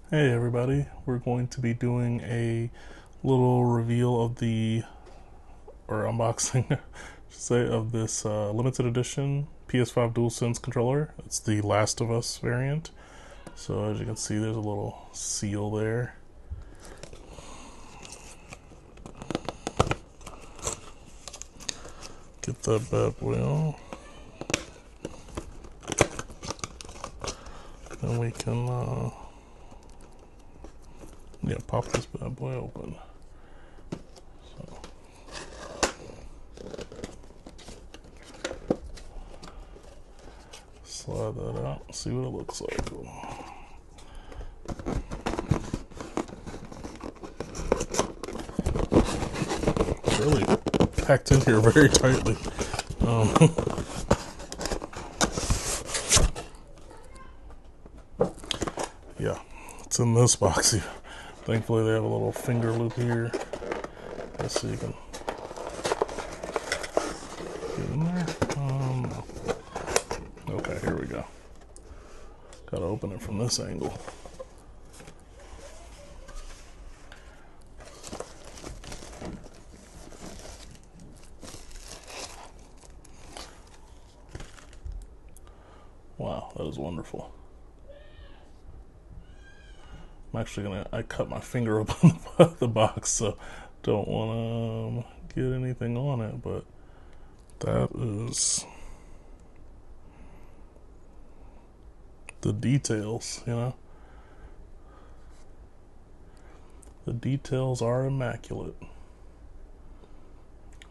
Hey everybody, we're going to be doing a little reveal of or unboxing, I should say, of this limited edition PS5 DualSense controller. It's the Last of Us variant. So as you can see, there's a little seal there. Get that bad boy on. Then we can, pop this bad boy open. Slide that out, see what it looks like. It's really packed in here very tightly. Yeah, it's in this box here. Thankfully they have a little finger loop here, just so you can get in there. Okay, here we go. Gotta open it from this angle. Wow, that is wonderful. I'm actually I cut my finger open the box, so don't want to get anything on it, but that is the details, you know? The details are immaculate.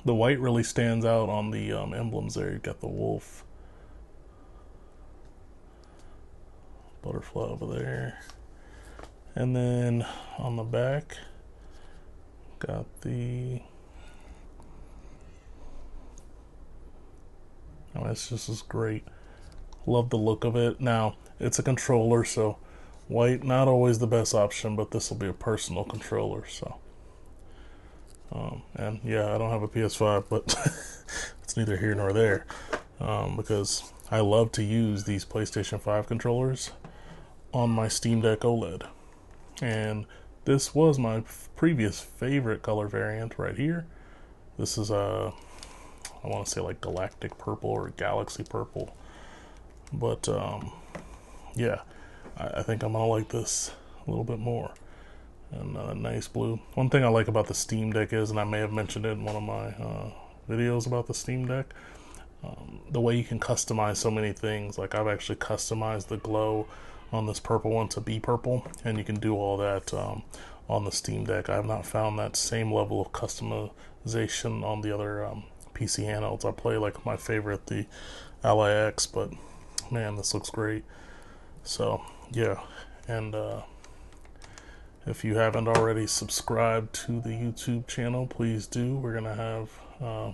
The white really stands out on the emblems there. You've got the wolf, butterfly over there. And then on the back, got the, this just is great. Love the look of it. Now, it's a controller, so white, not always the best option, but this will be a personal controller, so. And yeah, I don't have a PS5, but it's neither here nor there, because I love to use these PlayStation 5 controllers on my Steam Deck OLED. And this was my previous favorite color variant right here. This is I want to say like galactic purple or galaxy purple, but yeah, I think I'm gonna like this a little bit more. And nice blue. One thing I like about the Steam Deck is, and I may have mentioned it in one of my videos about the Steam Deck, the way you can customize so many things. Like I've actually customized the glow on this purple one to be purple, and you can do all that on the Steam Deck. I have not found that same level of customization on the other PC handhelds. I play like my favorite, the Ally X, but man, this looks great. So yeah, and if you haven't already subscribed to the YouTube channel, please do. We're gonna have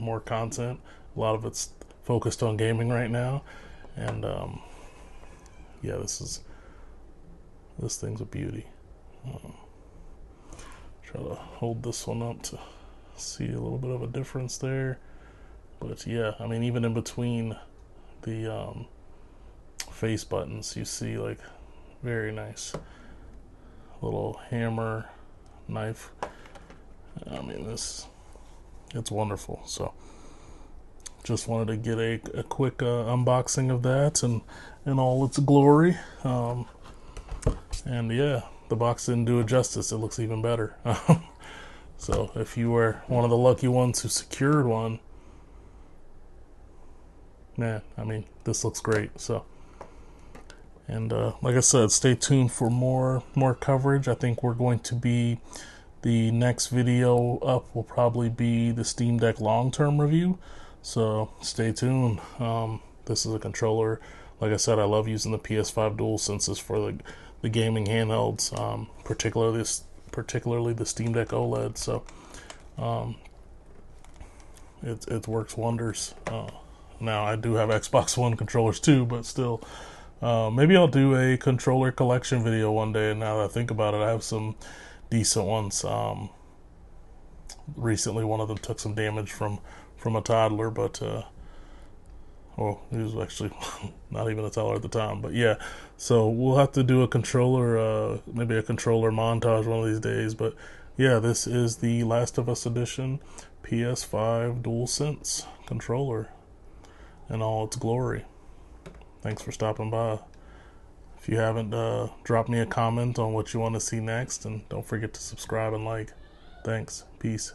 more content. A lot of it's focused on gaming right now, and yeah, this thing's a beauty. Try to hold this one up to see a little bit of a difference there, but yeah, I mean, even in between the face buttons, you see like very nice little hammer knife. I mean, it's wonderful. So just wanted to get a quick unboxing of that and in all its glory. And yeah, the box didn't do it justice. It looks even better. So if you were one of the lucky ones who secured one, man, I mean, this looks great. So, and like I said, stay tuned for more coverage. I think we're going to be, the next video up will probably be the Steam Deck long-term review. So stay tuned. This is a controller. Like I said, I love using the PS5 DualSenses for the gaming handhelds, particularly the Steam Deck OLED. So it works wonders. Now I do have Xbox One controllers too, but still, maybe I'll do a controller collection video one day. And now that I think about it, I have some decent ones. Recently, one of them took some damage from a toddler, but Well, he was actually not even a teller at the time, but yeah. So we'll have to do a controller, maybe a controller montage one of these days. But yeah, this is the Last of Us Edition PS5 DualSense controller in all its glory. Thanks for stopping by. If you haven't, drop me a comment on what you want to see next, and don't forget to subscribe and like. Thanks. Peace.